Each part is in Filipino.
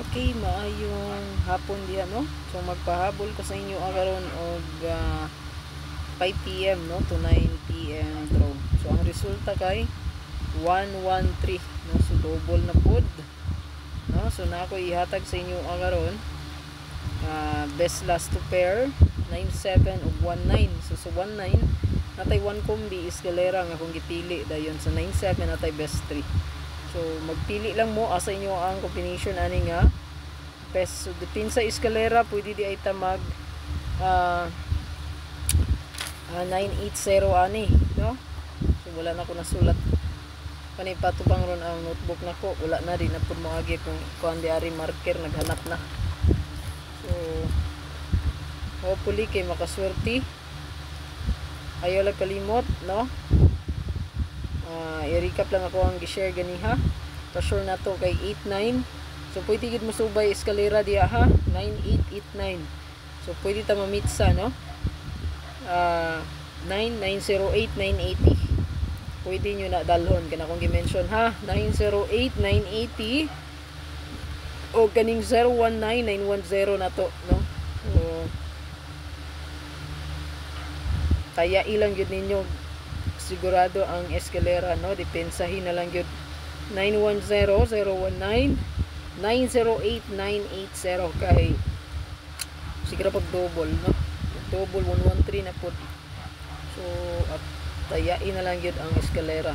Okay, maayong hapon diha no. So magpahabol ko sa inyo karon og 5 PM no to 9 PM draw. So ang resulta kay 113 no, so double na pod. No, so na ako ihatag sa inyo karon best last to pair 97 ug 19. So sa 19 natay 1 kombi eskalera nga akong gipili dayon sa 97 natay best 3. So magpili lang mo asa inyo ang combination ani nga best. So depende sa eskalera pwede di ay ta mag 980 ani no. So wala na ko nasulat panay patubang ron ang notebook nako, wala na din na pud mo agi kung kuan di ari marker naghanap na. So hopefully kay makaswerte. Ayaw lang kalimot no. I-recap lang ako ang gi-share ganiha. Pa-sure na to kay 89. So pwede gid mo subay eskalera diha ha. 9889. So pwede ta mamitsa no. 9908 980. Pwede nyo na dalhon kana kung gi-mention ha. 908 980 o kaning 019 910 na to no. So kaya ilang yun ninyo sigurado ang eskalera no, depensahin na lang yun 910 019 908 980 kay siguro pag double no, double 113 na po. So at tayain na lang yun ang eskalera.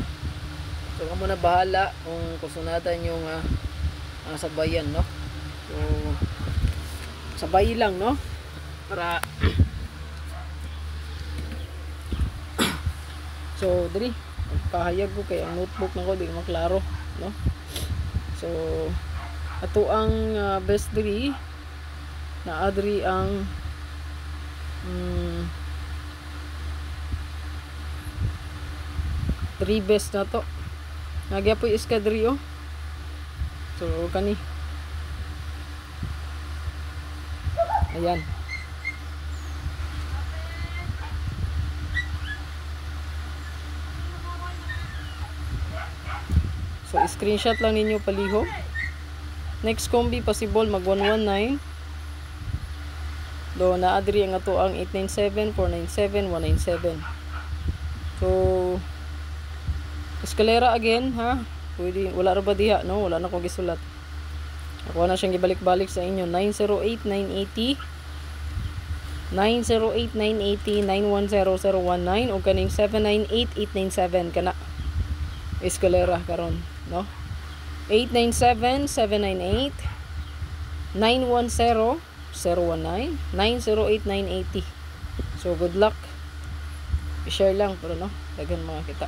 So kamo na bahala kung kusunatan yung sabayan no. So sabay lang no para so diri pahayag ko kay ang notebook nako di maklaro no. So ato ang best diri na adri ang 3 best na to nagya po iskadri oh. So kani ayan. So screenshot lang ninyo paliho. Next combi possible mag 119 do na adri ang ato ang 897 497 197. So eskalera again ha, pwede wala ra ba diha no, wala na ko gisulat. Ako na siyang gibalik-balik sa inyo 908 980 908 980 910019 o kaning 798 897 kana eskalera karon no. 897 798 910 019 908 980. So good luck, i-share lang pero no daghan mga kita.